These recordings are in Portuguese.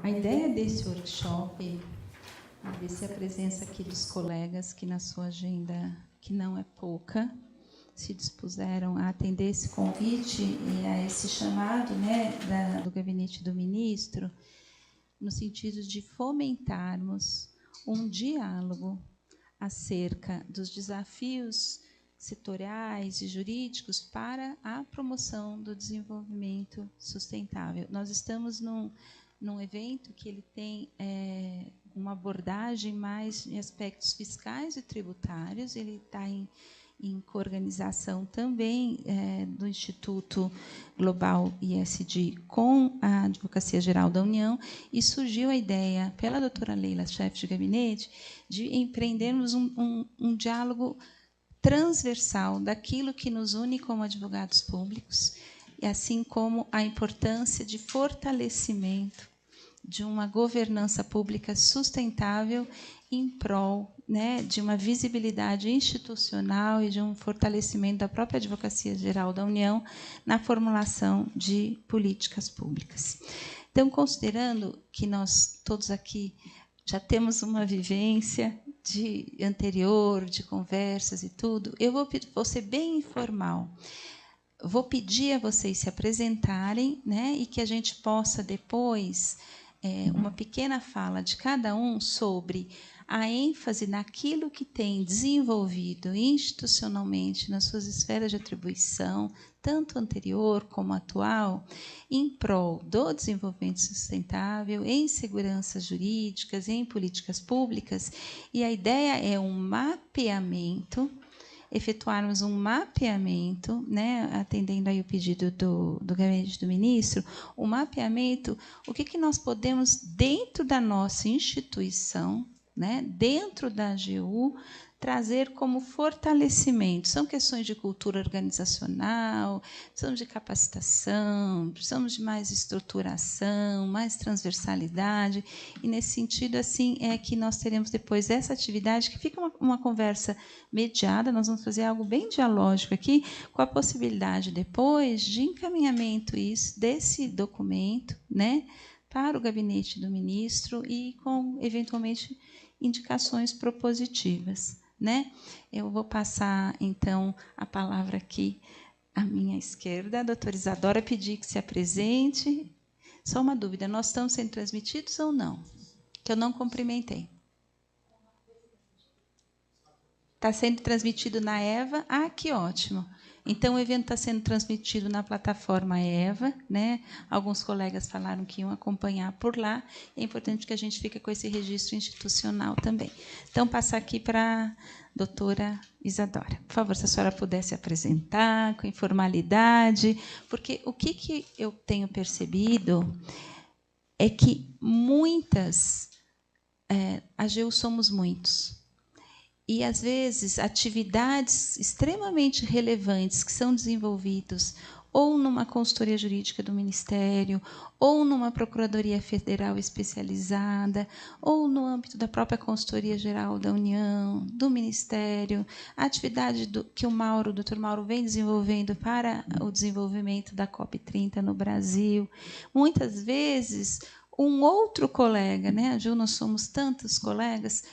A ideia desse workshop, agradecer a presença aqui dos colegas que, na sua agenda, que não é pouca, se dispuseram a atender esse convite e a esse chamado, né, do gabinete do ministro, no sentido de fomentarmos um diálogo acerca dos desafios setoriais e jurídicos para a promoção do desenvolvimento sustentável. Nós estamos num evento que ele tem uma abordagem mais em aspectos fiscais e tributários, ele está em coorganização também do Instituto Global ISD com a Advocacia Geral da União, e surgiu a ideia, pela doutora Leila, chefe de gabinete, de empreendermos um diálogo transversal daquilo que nos une como advogados públicos, e assim como a importância de fortalecimento de uma governança pública sustentável em prol, né, de uma visibilidade institucional e de um fortalecimento da própria Advocacia Geral da União na formulação de políticas públicas. Então, considerando que nós todos aqui já temos uma vivência anterior, de conversas e tudo, eu vou ser bem informal. Vou pedir a vocês se apresentarem, né, e que a gente possa depois uma pequena fala de cada um sobre a ênfase naquilo que tem desenvolvido institucionalmente nas suas esferas de atribuição, tanto anterior como atual, em prol do desenvolvimento sustentável, em seguranças jurídicas, em políticas públicas. E a ideia é um mapeamento, efetuarmos um mapeamento, né, atendendo aí o pedido do gabinete do ministro, o mapeamento, o que nós podemos, dentro da nossa instituição, né, dentro da AGU, trazer como fortalecimento. São questões de cultura organizacional, precisamos de capacitação, precisamos de mais estruturação, mais transversalidade, e nesse sentido, assim, é que nós teremos depois essa atividade, que fica uma conversa mediada, nós vamos fazer algo bem dialógico aqui, com a possibilidade depois de encaminhamento desse documento, né, para o gabinete do ministro e com, eventualmente, indicações propositivas, né? Eu vou passar, então, a palavra aqui à minha esquerda. A doutora Isadora pedir que se apresente. Só uma dúvida, nós estamos sendo transmitidos ou não? Que eu não cumprimentei. Está sendo transmitido na EVA? Ah, que ótimo. Então, o evento está sendo transmitido na plataforma EVA, né? Alguns colegas falaram que iam acompanhar por lá. É importante que a gente fique com esse registro institucional também. Então, passar aqui para a doutora Isadora. Por favor, se a senhora pudesse apresentar com informalidade, porque o que eu tenho percebido é que a AGU somos muitos. E, às vezes, atividades extremamente relevantes que são desenvolvidas ou numa consultoria jurídica do Ministério, ou numa Procuradoria Federal especializada, ou no âmbito da própria Consultoria Geral da União, do Ministério, a atividade que o doutor Mauro vem desenvolvendo para o desenvolvimento da COP30 no Brasil. Muitas vezes, um outro colega, né, Ju, nós somos tantos colegas,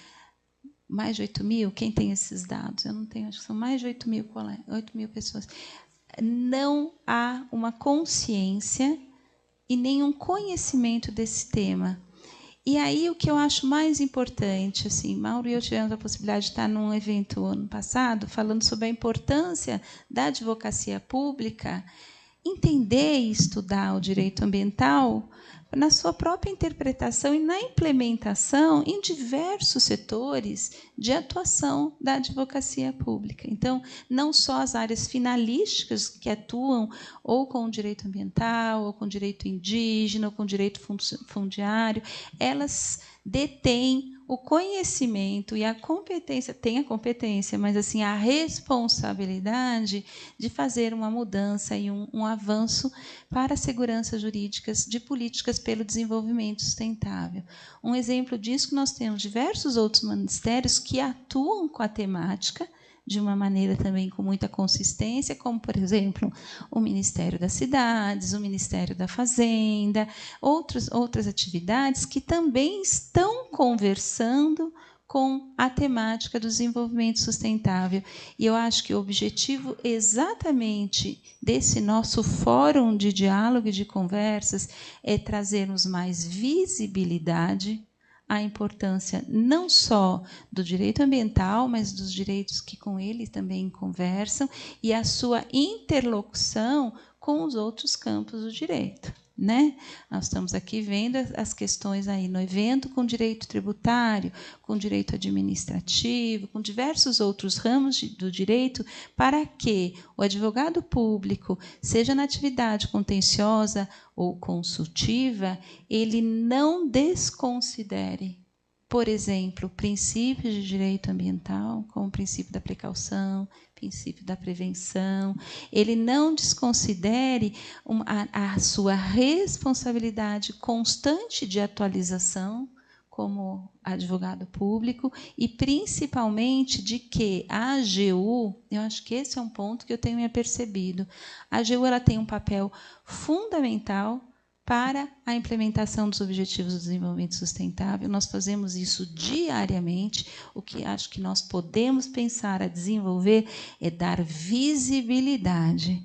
mais de 8.000, quem tem esses dados? Eu não tenho, acho que são mais de 8.000 pessoas. Não há uma consciência e nenhum conhecimento desse tema. E aí o que eu acho mais importante, assim, Mauro e eu tivemos a possibilidade de estar num evento ano passado, falando sobre a importância da advocacia pública, entender e estudar o direito ambiental na sua própria interpretação e na implementação em diversos setores de atuação da advocacia pública. Então, não só as áreas finalísticas que atuam ou com o direito ambiental, ou com o direito indígena, ou com o direito fundiário, elas detêm o conhecimento e a competência, tem a competência, mas assim a responsabilidade de fazer uma mudança e um avanço para as seguranças jurídicas de políticas pelo desenvolvimento sustentável. Um exemplo disso que nós temos diversos outros ministérios que atuam com a temática, de uma maneira também com muita consistência, como, por exemplo, o Ministério das Cidades, o Ministério da Fazenda, outras atividades que também estão conversando com a temática do desenvolvimento sustentável. E eu acho que o objetivo exatamente desse nosso fórum de diálogo e de conversas é trazermos mais visibilidade à importância não só do direito ambiental, mas dos direitos que com ele também conversam e a sua interlocução com os outros campos do direito. Né? Nós estamos aqui vendo as questões aí no evento com direito tributário, com direito administrativo, com diversos outros ramos do direito, para que o advogado público, seja na atividade contenciosa ou consultiva, ele não desconsidere, por exemplo, princípios de direito ambiental, como o princípio da precaução, princípio da prevenção, ele não desconsidere a sua responsabilidade constante de atualização como advogado público e, principalmente, de que a AGU, eu acho que esse é um ponto que eu tenho me apercebido, a AGU ela tem um papel fundamental para a implementação dos Objetivos do Desenvolvimento Sustentável. Nós fazemos isso diariamente. O que acho que nós podemos pensar a desenvolver é dar visibilidade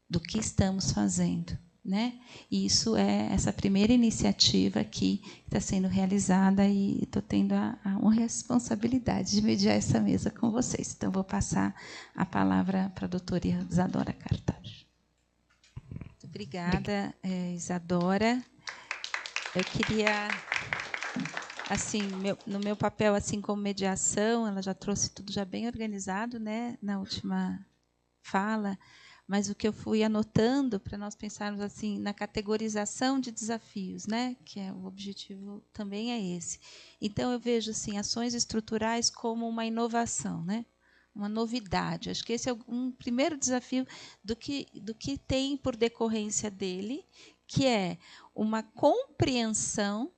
do que estamos fazendo. Né? E isso é essa primeira iniciativa aqui que está sendo realizada e estou tendo a honra e a responsabilidade de mediar essa mesa com vocês. Então, vou passar a palavra para a doutora Isadora Cartacho. Obrigada, Isadora. Eu queria, assim, no meu papel assim como mediação, ela já trouxe tudo já bem organizado, né, na última fala, mas o que eu fui anotando para nós pensarmos assim na categorização de desafios, né, que é o objetivo também é esse. Então eu vejo assim ações estruturais como uma inovação, né? Uma novidade. Acho que esse é um primeiro desafio do que tem por decorrência dele, que é uma compreensão,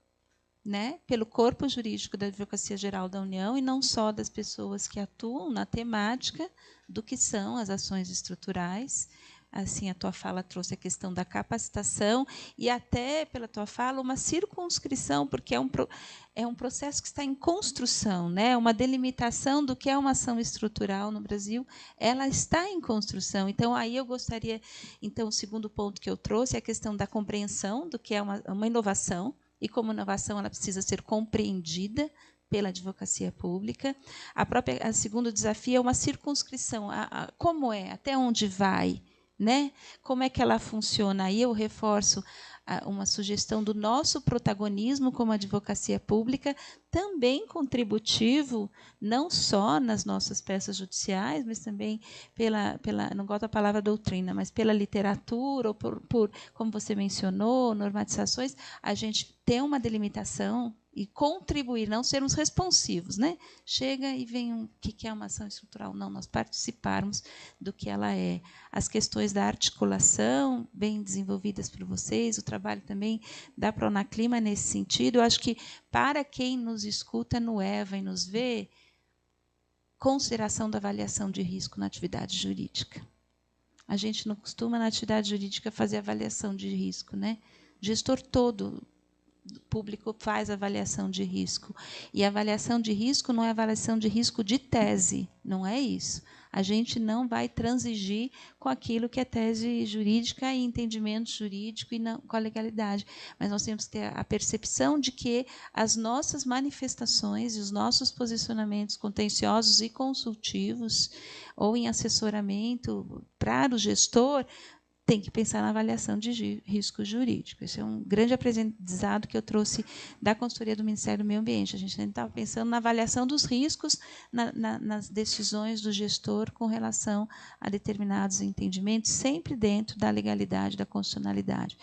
né, pelo corpo jurídico da Advocacia Geral da União, e não só das pessoas que atuam na temática, do que são as ações estruturais. Assim, a tua fala trouxe a questão da capacitação e até, pela tua fala, uma circunscrição, porque é um processo que está em construção, né? Uma delimitação do que é uma ação estrutural no Brasil, ela está em construção. Então, aí eu gostaria... Então, o segundo ponto que eu trouxe é a questão da compreensão do que é uma inovação, e como inovação ela precisa ser compreendida pela advocacia pública. O segundo desafio é uma circunscrição. Como é? Até onde vai? Né? Como é que ela funciona? Aí eu reforço uma sugestão do nosso protagonismo como advocacia pública, também contributivo, não só nas nossas peças judiciais, mas também não gosto da palavra doutrina, mas pela literatura, ou por como você mencionou, normatizações, a gente tem uma delimitação e contribuir, não sermos responsivos, né? Chega e vem o que é uma ação estrutural. Não, nós participarmos do que ela é. As questões da articulação, bem desenvolvidas por vocês, o trabalho também da Pronaclima nesse sentido. Eu acho que, para quem nos escuta no EVA e nos vê, consideração da avaliação de risco na atividade jurídica. A gente não costuma, na atividade jurídica, fazer avaliação de risco, né? O gestor todo público faz avaliação de risco. E a avaliação de risco não é avaliação de risco de tese, não é isso. A gente não vai transigir com aquilo que é tese jurídica e entendimento jurídico e não, com a legalidade. Mas nós temos que ter a percepção de que as nossas manifestações e os nossos posicionamentos contenciosos e consultivos ou em assessoramento para o gestor tem que pensar na avaliação de risco jurídico. Esse é um grande aprendizado que eu trouxe da consultoria do Ministério do Meio Ambiente. A gente estava pensando na avaliação dos riscos nas decisões do gestor com relação a determinados entendimentos, sempre dentro da legalidade, da constitucionalidade.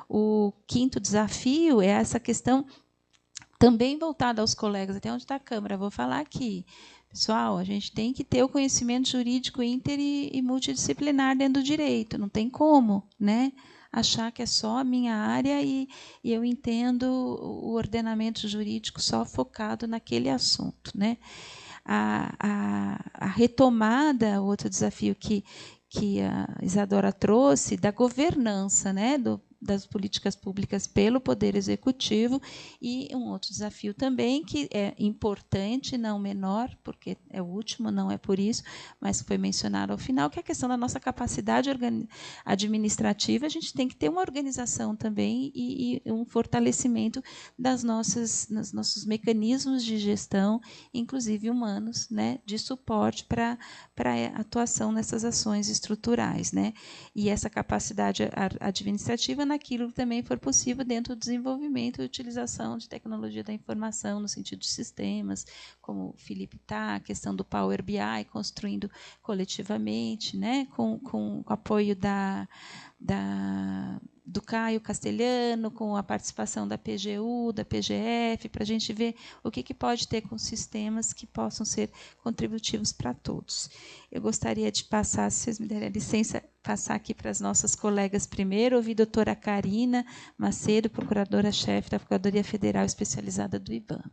O quinto desafio é essa questão também voltada aos colegas, até onde está a Câmara, vou falar aqui. Pessoal, a gente tem que ter o conhecimento jurídico inter e multidisciplinar dentro do direito. Não tem como, né, achar que é só a minha área e eu entendo o ordenamento jurídico só focado naquele assunto, né? a retomada, outro desafio que a Isadora trouxe, da governança, né, das políticas públicas pelo Poder Executivo, e um outro desafio também, que é importante, não menor, porque é o último, não é por isso, mas foi mencionado ao final, que é a questão da nossa capacidade administrativa. A gente tem que ter uma organização também e um fortalecimento dos nossos mecanismos de gestão, inclusive humanos, né, de suporte para a atuação nessas ações estruturais, né? E essa capacidade administrativa naquilo que também for possível dentro do desenvolvimento e utilização de tecnologia da informação no sentido de sistemas, como o Felipe está, a questão do Power BI, construindo coletivamente, né? com o apoio do Caio Castelhano, com a participação da PGU, da PGF, para a gente ver o que pode ter com sistemas que possam ser contributivos para todos. Eu gostaria de passar, se vocês me derem a licença, passar aqui para as nossas colegas primeiro, ouvir a doutora Karina Macedo, procuradora-chefe da Procuradoria Federal Especializada do IBAMA.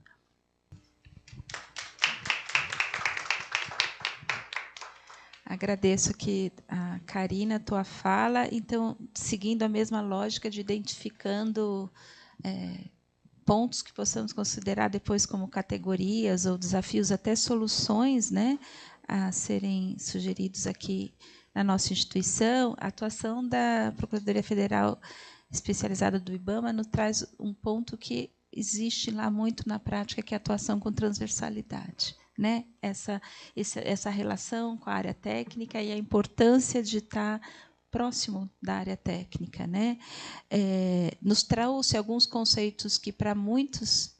Agradeço aqui a Karina, a tua fala. Então, seguindo a mesma lógica de identificando pontos que possamos considerar depois como categorias ou desafios, até soluções, né, a serem sugeridos aqui na nossa instituição, a atuação da Procuradoria Federal Especializada do IBAMA nos traz um ponto que existe lá muito na prática, que é a atuação com transversalidade, né? Essa relação com a área técnica e a importância de estar próximo da área técnica, né? Nos trouxe alguns conceitos que para muitos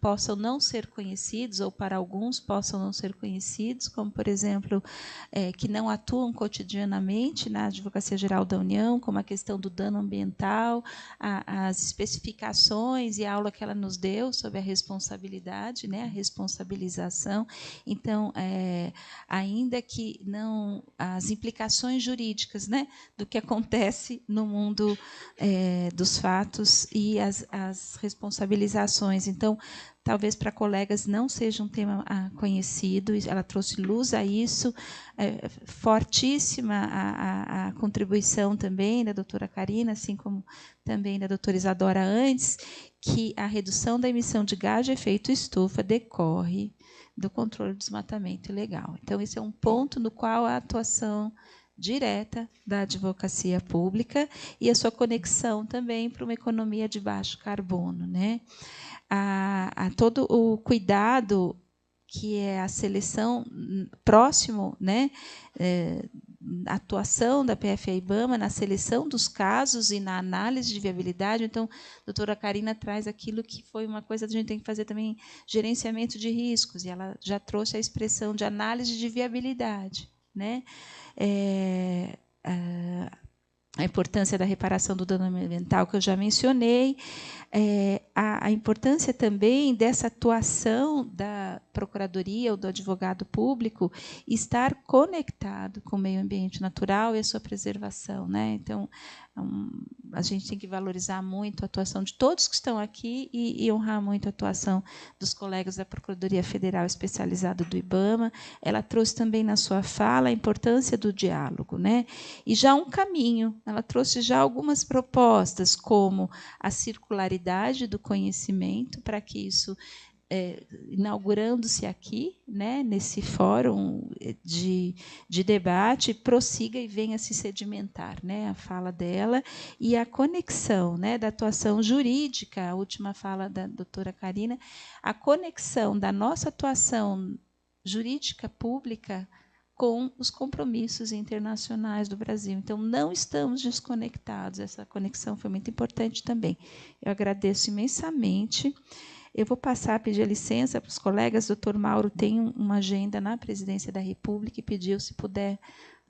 possam não ser conhecidos, ou para alguns possam não ser conhecidos, como, por exemplo, que não atuam cotidianamente na Advocacia Geral da União, como a questão do dano ambiental, as especificações e a aula que ela nos deu sobre a responsabilidade, né, a responsabilização. Então, ainda que não as implicações jurídicas, né, do que acontece no mundo dos fatos e as responsabilizações. Então, talvez para colegas não seja um tema conhecido, ela trouxe luz a isso, fortíssima a contribuição também da doutora Karina, assim como também da doutora Isadora antes, que a redução da emissão de gás de efeito estufa decorre do controle do desmatamento ilegal. Então, esse é um ponto no qual a atuação direta da advocacia pública e a sua conexão também para uma economia de baixo carbono, né? A todo o cuidado que é a seleção próximo, né? A atuação da PFA IBAMA na seleção dos casos e na análise de viabilidade. Então, a doutora Karina traz aquilo que foi uma coisa que a gente tem que fazer também, gerenciamento de riscos, e ela já trouxe a expressão de análise de viabilidade, né? A importância da reparação do dano ambiental, que eu já mencionei, a importância também dessa atuação da procuradoria ou do advogado público estar conectado com o meio ambiente natural e a sua preservação, né? Então, a gente tem que valorizar muito a atuação de todos que estão aqui e honrar muito a atuação dos colegas da Procuradoria Federal Especializada do IBAMA. Ela trouxe também na sua fala a importância do diálogo, né? E já um caminho, ela trouxe já algumas propostas, como a circularidade do conhecimento, para que isso, inaugurando-se aqui, né, nesse fórum de debate, prossiga e venha se sedimentar, né, a fala dela, e a conexão, né, da atuação jurídica, a última fala da doutora Karina, a conexão da nossa atuação jurídica pública com os compromissos internacionais do Brasil. Então, não estamos desconectados. Essa conexão foi muito importante também. Eu agradeço imensamente. Eu vou passar a pedir licença para os colegas. O doutor Mauro tem uma agenda na Presidência da República e pediu, se puder,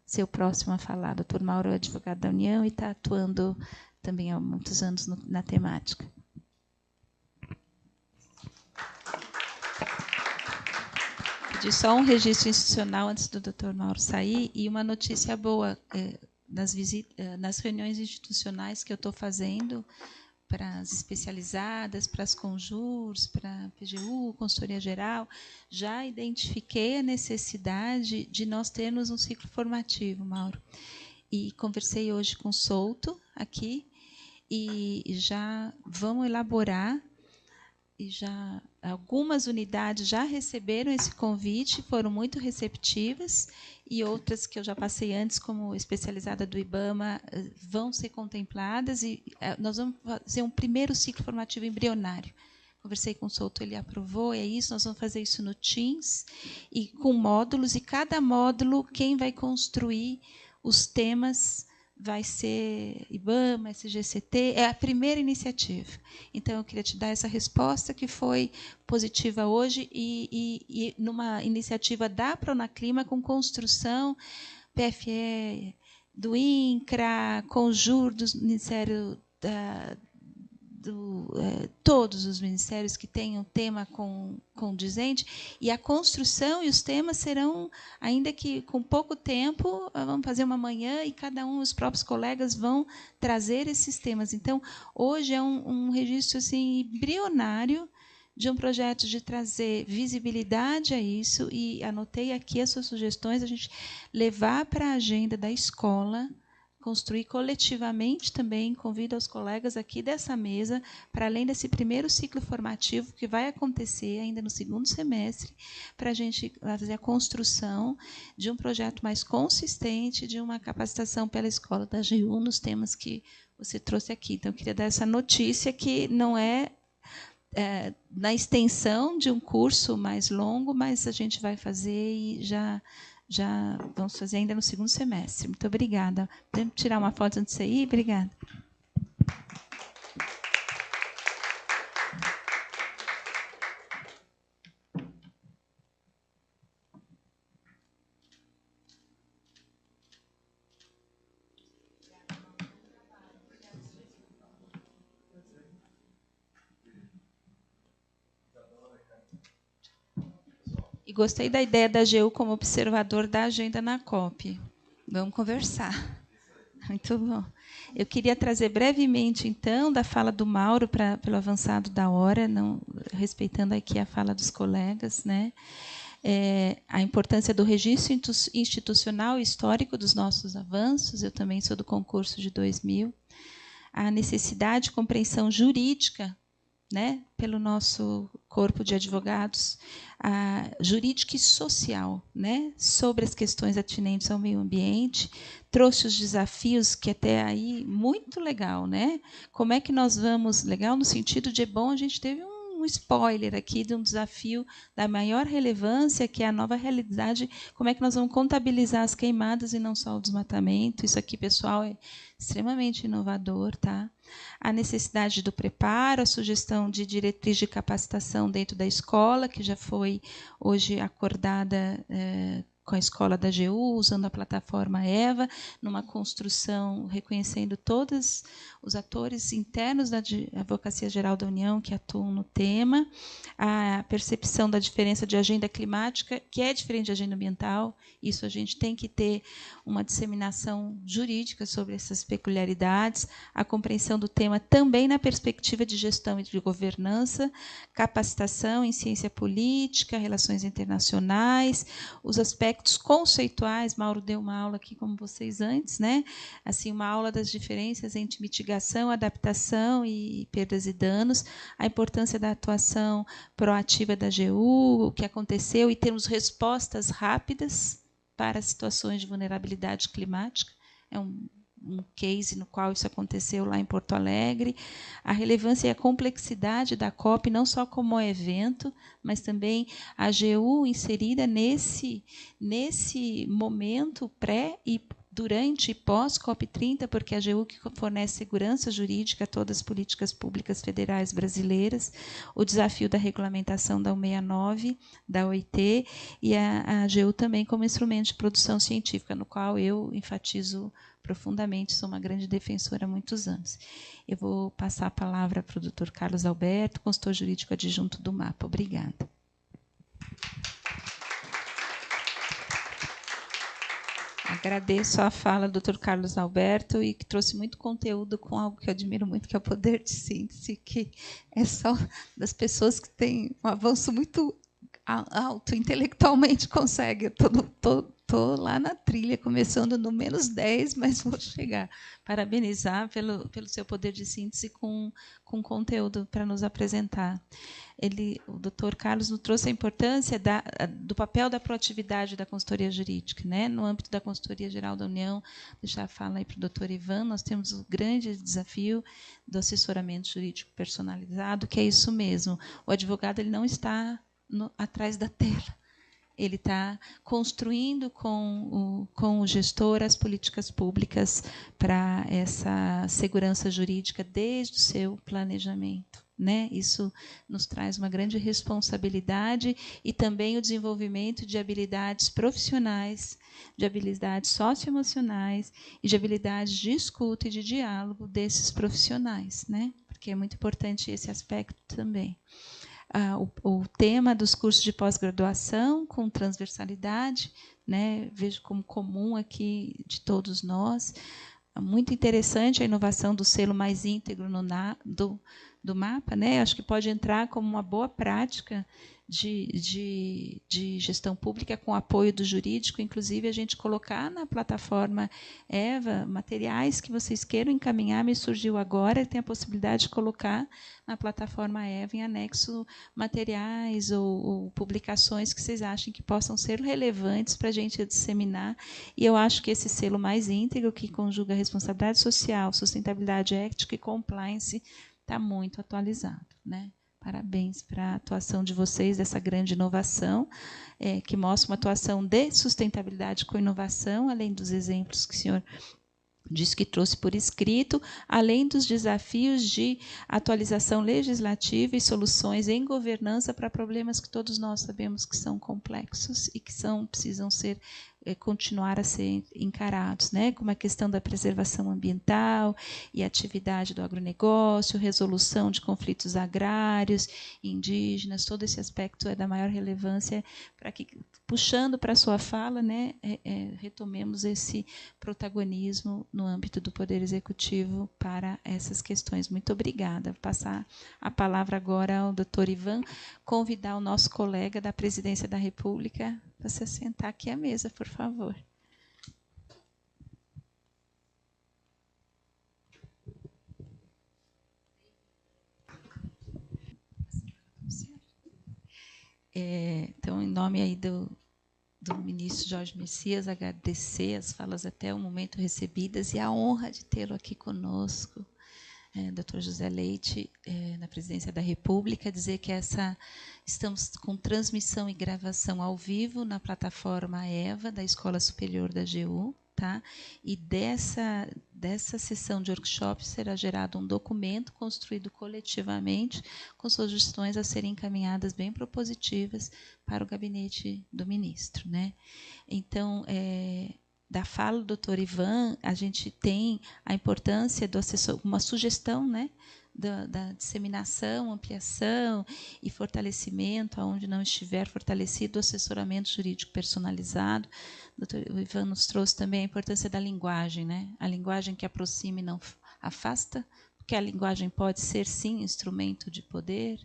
ser o próximo a falar. O doutor Mauro é advogado da União e está atuando também há muitos anos na temática. Pedir só um registro institucional antes do doutor Mauro sair, e uma notícia boa nas reuniões institucionais que eu estou fazendo para as especializadas, para as Conjurs, para a PGU, Consultoria Geral, já identifiquei a necessidade de nós termos um ciclo formativo, Mauro. E conversei hoje com o Souto, aqui, e já vamos elaborar, e já algumas unidades já receberam esse convite, foram muito receptivas, e outras que eu já passei antes, como especializada do IBAMA, vão ser contempladas, e nós vamos fazer um primeiro ciclo formativo embrionário. Conversei com o Souto, ele aprovou, é isso, nós vamos fazer isso no Teams, e com módulos, e cada módulo, quem vai construir os temas vai ser IBAMA, SGCT, é a primeira iniciativa. Então, eu queria te dar essa resposta, que foi positiva hoje, e numa iniciativa da Pronaclima, com construção, PFE do INCRA, Conjur, do Ministério todos os ministérios que tenham tema condizente, e a construção e os temas serão, ainda que com pouco tempo, vamos fazer uma manhã e cada um, os próprios colegas, vão trazer esses temas. Então, hoje é um registro assim, embrionário de um projeto de trazer visibilidade a isso, e anotei aqui as suas sugestões, a gente levar para a agenda da escola, construir coletivamente também, convido aos colegas aqui dessa mesa, para além desse primeiro ciclo formativo, que vai acontecer ainda no segundo semestre, para a gente fazer a construção de um projeto mais consistente, de uma capacitação pela escola da AGU nos temas que você trouxe aqui. Então, eu queria dar essa notícia, que não é na extensão de um curso mais longo, mas a gente vai fazer e já vamos fazer ainda no segundo semestre. Muito obrigada. Podemos tirar uma foto antes de você ir? Obrigada. E gostei da ideia da AGU como observador da agenda na COP. Vamos conversar. Muito bom. Eu queria trazer brevemente, então, da fala do Mauro, pelo avançado da hora, não, respeitando aqui a fala dos colegas, né? A importância do registro institucional e histórico dos nossos avanços. Eu também sou do concurso de 2000. A necessidade de compreensão jurídica, né, pelo nosso corpo de advogados, jurídica e social, né, sobre as questões atinentes ao meio ambiente, trouxe os desafios, que até aí, muito legal, né? Como é que nós vamos, legal no sentido de, bom, a gente teve um spoiler aqui de um desafio da maior relevância, que é a nova realidade, como é que nós vamos contabilizar as queimadas e não só o desmatamento. Isso aqui, pessoal, é extremamente inovador, tá? A necessidade do preparo, a sugestão de diretriz de capacitação dentro da escola, que já foi hoje acordada com a escola da AGU, usando a plataforma EVA, numa construção reconhecendo todos os atores internos da Advocacia Geral da União que atuam no tema, a percepção da diferença de agenda climática, que é diferente de agenda ambiental, isso a gente tem que ter uma disseminação jurídica sobre essas peculiaridades, a compreensão do tema também na perspectiva de gestão e de governança, capacitação em ciência política, relações internacionais, os aspectos conceituais. Mauro deu uma aula aqui, como vocês antes, né? Assim, uma aula das diferenças entre mitigação, adaptação e perdas e danos, a importância da atuação proativa da AGU, o que aconteceu, e termos respostas rápidas para situações de vulnerabilidade climática. É um case no qual isso aconteceu lá em Porto Alegre, a relevância e a complexidade da COP, não só como evento, mas também a AGU inserida nesse momento pré e durante e pós-COP30, porque a AGU que fornece segurança jurídica a todas as políticas públicas federais brasileiras, o desafio da regulamentação da 169, da OIT, e a AGU também como instrumento de produção científica, no qual eu enfatizo profundamente, sou uma grande defensora há muitos anos. Eu vou passar a palavra para o Dr. Carlos Alberto, consultor jurídico adjunto do MAPA. Obrigada. Agradeço a fala do Dr. Carlos Alberto e que trouxe muito conteúdo com algo que eu admiro muito, que é o poder de síntese, que é só das pessoas que têm um avanço muito alto, intelectualmente consegue. Estou lá na trilha, começando no -10, mas vou chegar. Parabenizar pelo seu poder de síntese com conteúdo para nos apresentar. O doutor Carlos nos trouxe a importância do papel da proatividade da consultoria jurídica, né? No âmbito da Consultoria Geral da União. Deixar a fala aí para o doutor Ivan, nós temos o grande desafio do assessoramento jurídico personalizado, que é isso mesmo. O advogado ele não está atrás da tela. Ele está construindo com o gestor as políticas públicas para essa segurança jurídica desde o seu planejamento. Né? Isso nos traz uma grande responsabilidade e também o desenvolvimento de habilidades profissionais, de habilidades socioemocionais e de habilidades de escuta e de diálogo desses profissionais, né? Porque é muito importante esse aspecto também. O tema dos cursos de pós-graduação com transversalidade, né, vejo como comum aqui de todos nós. Muito interessante a inovação do selo mais íntegro do mapa, né? Acho que pode entrar como uma boa prática de gestão pública com apoio do jurídico, inclusive a gente colocar na plataforma EVA materiais que vocês queiram encaminhar, me surgiu agora, tem a possibilidade de colocar na plataforma EVA em anexo materiais ou publicações que vocês achem que possam ser relevantes para a gente disseminar. E eu acho que esse selo mais íntegro, que conjuga responsabilidade social, sustentabilidade ética e compliance, está muito atualizado, né? Parabéns para a atuação de vocês, dessa grande inovação, que mostra uma atuação de sustentabilidade com inovação, além dos exemplos que o senhor disse que trouxe por escrito, além dos desafios de atualização legislativa e soluções em governança para problemas que todos nós sabemos que são complexos e que precisam continuar a ser encarados, né? Como a questão da preservação ambiental e atividade do agronegócio, resolução de conflitos agrários, indígenas, todo esse aspecto é da maior relevância para que, puxando para a sua fala, né, retomemos esse protagonismo no âmbito do Poder Executivo para essas questões. Muito obrigada. Vou passar a palavra agora ao doutor Ivan, convidar o nosso colega da Presidência da República para se sentar aqui à mesa, por favor. Então, em nome aí do ministro Jorge Messias, agradecer as falas até o momento recebidas e a honra de tê-lo aqui conosco, Dr. José Leite, na Presidência da República, dizer que estamos com transmissão e gravação ao vivo na plataforma EVA, da Escola Superior da AGU, tá? E dessa sessão de workshop será gerado um documento construído coletivamente, com sugestões a serem encaminhadas bem propositivas para o gabinete do ministro, né? Então, da fala do doutor Ivan, a gente tem a importância do assessor, uma sugestão, né, da disseminação, ampliação e fortalecimento, aonde não estiver fortalecido, o assessoramento jurídico personalizado. O doutor Ivan nos trouxe também a importância da linguagem, né? A linguagem que aproxima e não afasta, porque a linguagem pode ser, sim, instrumento de poder,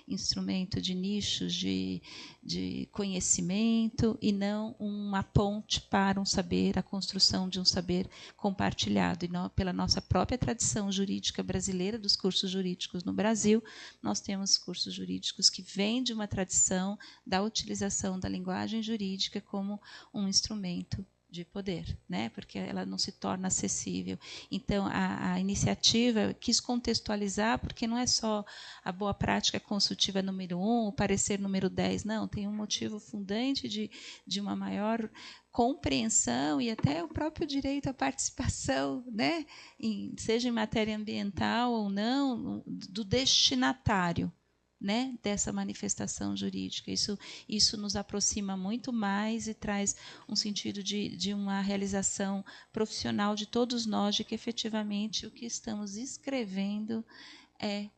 instrumento de nichos de conhecimento, e não uma ponte para um saber, a construção de um saber compartilhado. E pela nossa própria tradição jurídica brasileira, dos cursos jurídicos no Brasil, nós temos cursos jurídicos que vêm de uma tradição da utilização da linguagem jurídica como um instrumento de poder, né? Porque ela não se torna acessível. Então, a iniciativa quis contextualizar, porque não é só a boa prática consultiva número 1, o parecer número 10, não, tem um motivo fundante de uma maior compreensão e até o próprio direito à participação, né? Seja em matéria ambiental ou não, do destinatário, né, dessa manifestação jurídica. Isso nos aproxima muito mais e traz um sentido de uma realização profissional de todos nós, de que efetivamente o que estamos escrevendo é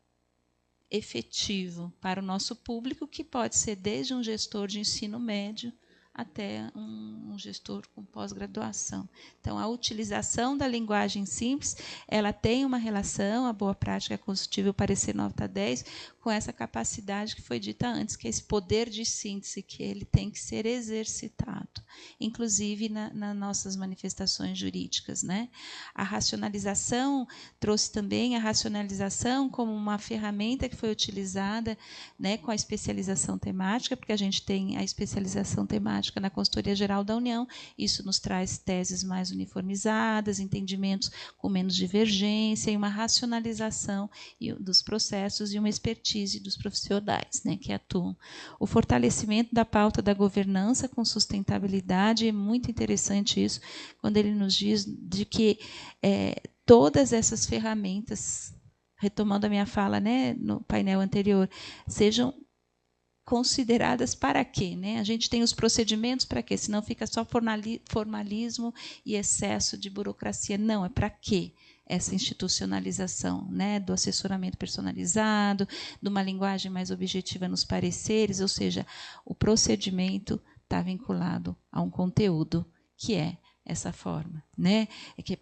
efetivo para o nosso público, que pode ser desde um gestor de ensino médio até um gestor com pós-graduação. Então, a utilização da linguagem simples, ela tem uma relação, a boa prática constitutiva, o parecer nota 10, com essa capacidade que foi dita antes, que é esse poder de síntese, que ele tem que ser exercitado, inclusive nas nossas manifestações jurídicas, né? A racionalização trouxe também a racionalização como uma ferramenta que foi utilizada, né, com a especialização temática, porque a gente tem a especialização temática na Consultoria Geral da União, isso nos traz teses mais uniformizadas, entendimentos com menos divergência e uma racionalização dos processos e uma expertise dos profissionais, né, que atuam. O fortalecimento da pauta da governança com sustentabilidade, é muito interessante isso, quando ele nos diz de que todas essas ferramentas, retomando a minha fala, né, no painel anterior, sejam consideradas para quê? Né? A gente tem os procedimentos para quê? Senão fica só formalismo e excesso de burocracia. Não, é para quê? Essa institucionalização, né, do assessoramento personalizado, de uma linguagem mais objetiva nos pareceres, ou seja, o procedimento está vinculado a um conteúdo, que é essa forma, né? Que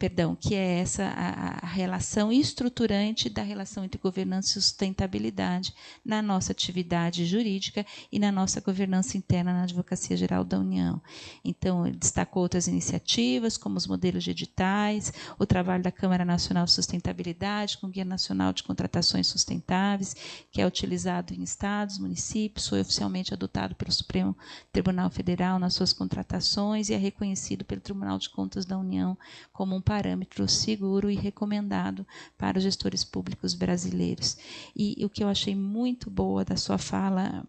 é essa a relação estruturante da relação entre governança e sustentabilidade na nossa atividade jurídica e na nossa governança interna na Advocacia Geral da União. Então, ele destacou outras iniciativas, como os modelos de editais, o trabalho da Câmara Nacional de Sustentabilidade, com o Guia Nacional de Contratações Sustentáveis, que é utilizado em estados, municípios, foi oficialmente adotado pelo Supremo Tribunal Federal nas suas contratações e é reconhecido pelo Tribunal de Contas da União como um parâmetro seguro e recomendado para os gestores públicos brasileiros. E o que eu achei muito boa da sua fala,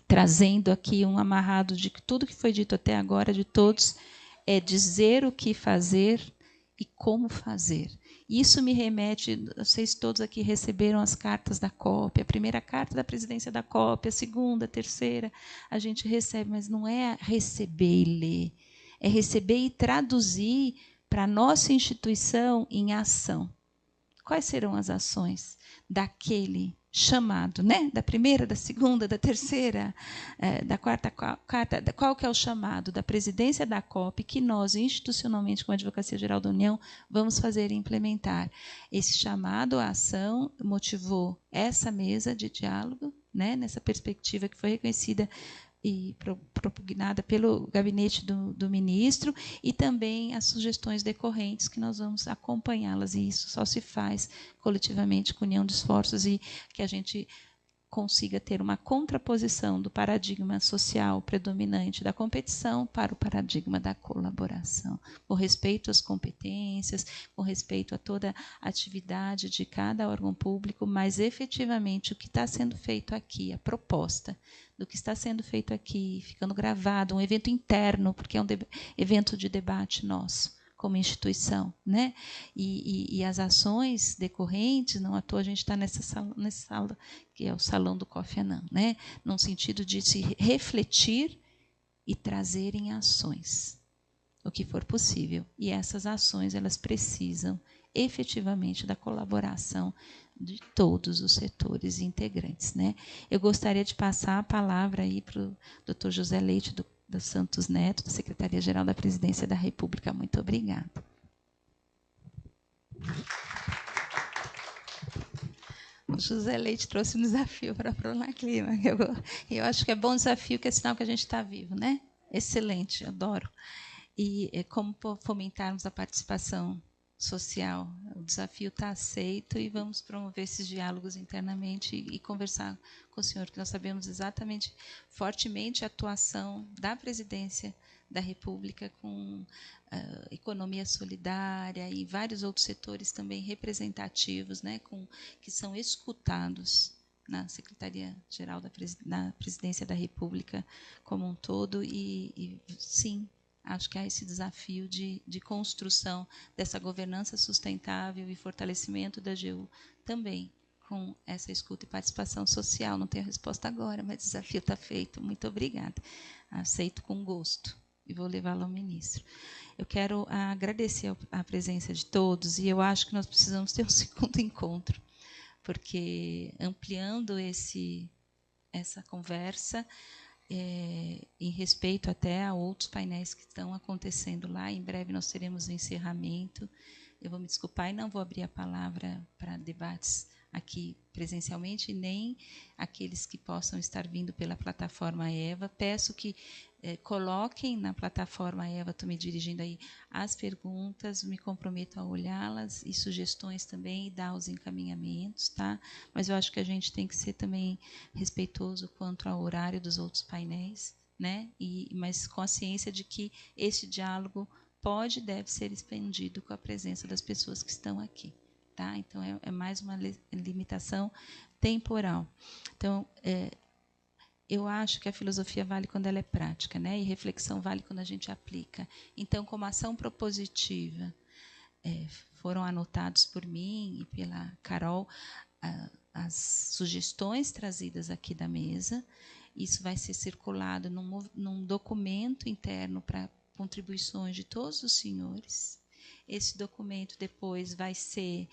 trazendo aqui um amarrado de que tudo que foi dito até agora, de todos, é dizer o que fazer e como fazer. Isso me remete, vocês todos aqui receberam as cartas da COP, a primeira carta da presidência da COP, a segunda, a terceira, a gente recebe, mas não é receber e ler, é receber e traduzir para a nossa instituição em ação. Quais serão as ações daquele chamado, né? Da primeira, da segunda, da terceira, da quarta, qual que é o chamado da presidência da COP que nós, institucionalmente, como Advocacia Geral da União, vamos fazer e implementar? Esse chamado à ação motivou essa mesa de diálogo, né? Nessa perspectiva que foi reconhecida e propugnada pelo gabinete do ministro, e também as sugestões decorrentes, que nós vamos acompanhá-las, e isso só se faz coletivamente, com união de esforços, e que a gente consiga ter uma contraposição do paradigma social predominante da competição para o paradigma da colaboração, com respeito às competências, com respeito a toda a atividade de cada órgão público, mas efetivamente o que está sendo feito aqui, a proposta do que está sendo feito aqui, ficando gravado, um evento interno, porque é um evento de debate nosso, como instituição, né? E as ações decorrentes, não à toa a gente está nessa sala, que é o Salão do Kofi Annan, né? Num sentido de se refletir e trazer em ações o que for possível. E essas ações, elas precisam efetivamente da colaboração de todos os setores integrantes, né? Eu gostaria de passar a palavra aí para o Dr. José Leite dos Santos Neto, da Secretaria-Geral da Presidência da República. Muito obrigada. O José Leite trouxe um desafio para a Pronaclima. Eu acho que é bom desafio, que é sinal que a gente está vivo, né? Excelente, adoro. E como fomentarmos a participação social. O desafio está aceito e vamos promover esses diálogos internamente e conversar com o senhor, que nós sabemos exatamente, fortemente, a atuação da presidência da República com economia solidária e vários outros setores também representativos, né, que são escutados na Secretaria-Geral da Presidência da República como um todo e sim, acho que há esse desafio de construção dessa governança sustentável e fortalecimento da AGU também com essa escuta e participação social. Não tenho a resposta agora, mas o desafio está feito. Muito obrigada. Aceito com gosto e vou levá-lo ao ministro. Eu quero agradecer a presença de todos e eu acho que nós precisamos ter um segundo encontro, porque ampliando essa conversa, em respeito até a outros painéis que estão acontecendo lá. Em breve nós teremos o encerramento. Eu vou me desculpar e não vou abrir a palavra para debates aqui presencialmente, nem aqueles que possam estar vindo pela plataforma EVA. Peço que coloquem na plataforma EVA, estou me dirigindo aí, as perguntas, me comprometo a olhá-las e sugestões também e dar os encaminhamentos, tá? Mas eu acho que a gente tem que ser também respeitoso quanto ao horário dos outros painéis, né? Mas com a ciência de que esse diálogo pode e deve ser expandido com a presença das pessoas que estão aqui, tá? Então, é mais uma limitação temporal. Então, eu acho que a filosofia vale quando ela é prática, né? E reflexão vale quando a gente aplica. Então, como ação propositiva, foram anotados por mim e pela Carol as sugestões trazidas aqui da mesa. Isso vai ser circulado num documento interno para contribuições de todos os senhores. Esse documento depois vai ser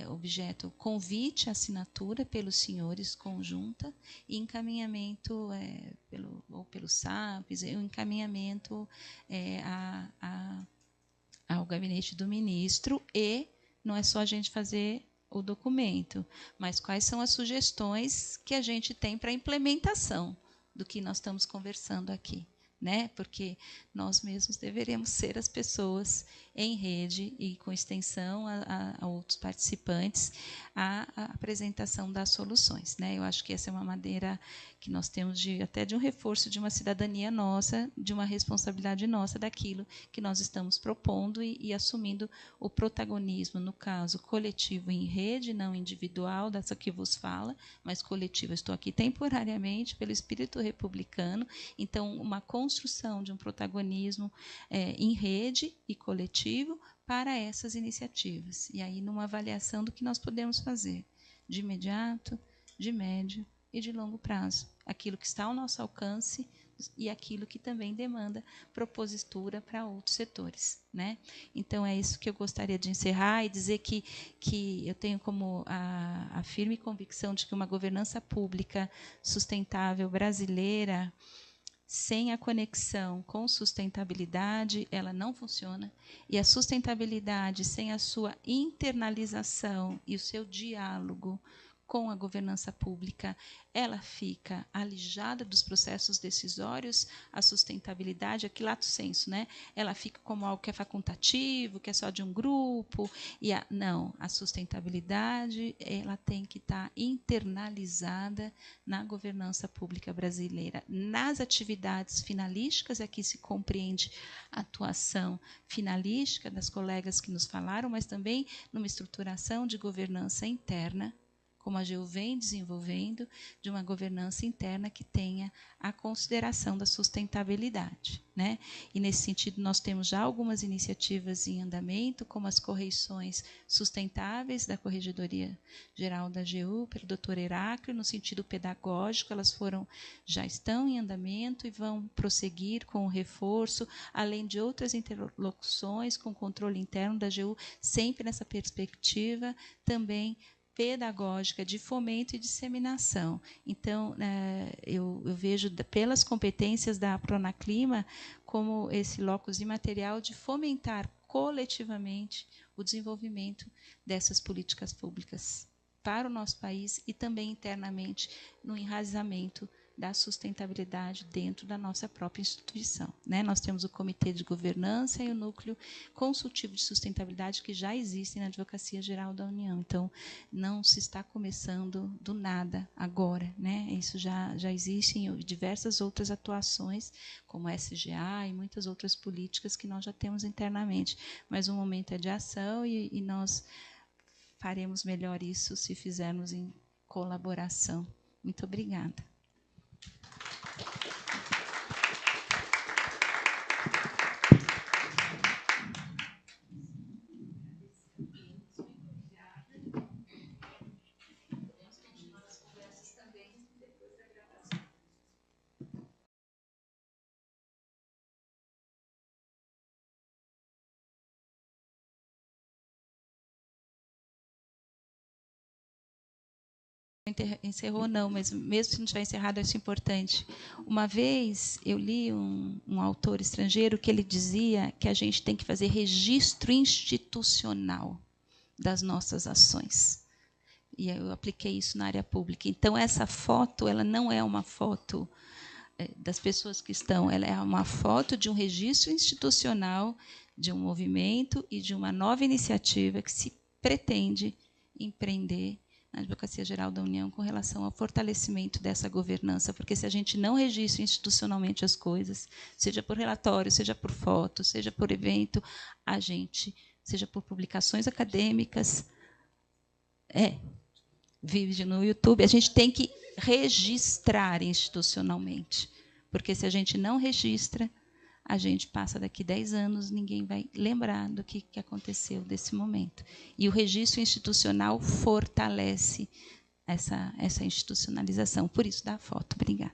objeto convite à assinatura pelos senhores conjunta e encaminhamento pelo SAPES, o encaminhamento ao gabinete do ministro, e não é só a gente fazer o documento, mas quais são as sugestões que a gente tem para a implementação do que nós estamos conversando aqui, né? Porque nós mesmos deveremos ser as pessoas em rede e com extensão a outros participantes a apresentação das soluções, né? Eu acho que essa é uma maneira que nós temos até de um reforço de uma cidadania nossa, de uma responsabilidade nossa daquilo que nós estamos propondo e assumindo o protagonismo, no caso, coletivo em rede, não individual, dessa que vos fala, mas coletiva. Estou aqui temporariamente pelo espírito republicano, então, uma construção de um protagonismo em rede e coletivo para essas iniciativas. E aí, numa avaliação do que nós podemos fazer de imediato, de médio e de longo prazo. Aquilo que está ao nosso alcance e aquilo que também demanda propositura para outros setores, né? Então, é isso que eu gostaria de encerrar e dizer que eu tenho como a firme convicção de que uma governança pública sustentável brasileira, sem a conexão com sustentabilidade, ela não funciona. E a sustentabilidade, sem a sua internalização e o seu diálogo com a governança pública, ela fica alijada dos processos decisórios. A sustentabilidade, aqui lato sensu, né? Ela fica como algo que é facultativo, que é só de um grupo. Não, a sustentabilidade ela tem que estar internalizada na governança pública brasileira. Nas atividades finalísticas, aqui se compreende a atuação finalística das colegas que nos falaram, mas também numa estruturação de governança interna, como a AGU vem desenvolvendo, de uma governança interna que tenha a consideração da sustentabilidade, né? E, nesse sentido, nós temos já algumas iniciativas em andamento, como as correições sustentáveis da Corregedoria Geral da AGU, pelo Dr. Heráclio, no sentido pedagógico, elas já estão em andamento e vão prosseguir com o reforço, além de outras interlocuções com o controle interno da AGU, sempre nessa perspectiva também pedagógica, de fomento e disseminação. Então, eu vejo, pelas competências da Pronaclima, como esse locus imaterial de fomentar coletivamente o desenvolvimento dessas políticas públicas para o nosso país e também internamente no enraizamento da sustentabilidade dentro da nossa própria instituição, né? Nós temos o Comitê de Governança e o Núcleo Consultivo de Sustentabilidade que já existem na Advocacia Geral da União. Então, não se está começando do nada agora, né? Isso já existe em diversas outras atuações, como a SGA e muitas outras políticas que nós já temos internamente. Mas o momento é de ação e nós faremos melhor isso se fizermos em colaboração. Muito obrigada. encerrou, não, mas mesmo se não tiver encerrado, acho importante. Uma vez eu li um autor estrangeiro que ele dizia que a gente tem que fazer registro institucional das nossas ações. E eu apliquei isso na área pública. Então, essa foto, ela não é uma foto das pessoas que estão, ela é uma foto de um registro institucional, de um movimento e de uma nova iniciativa que se pretende empreender na Advocacia Geral da União com relação ao fortalecimento dessa governança, porque se a gente não registra institucionalmente as coisas, seja por relatório, seja por foto, seja por evento, a gente, seja por publicações acadêmicas, vídeo no YouTube, a gente tem que registrar institucionalmente, porque se a gente não registra, a gente passa daqui 10 anos, ninguém vai lembrar do que aconteceu desse momento. E o registro institucional fortalece essa institucionalização. Por isso, dá a foto. Obrigada.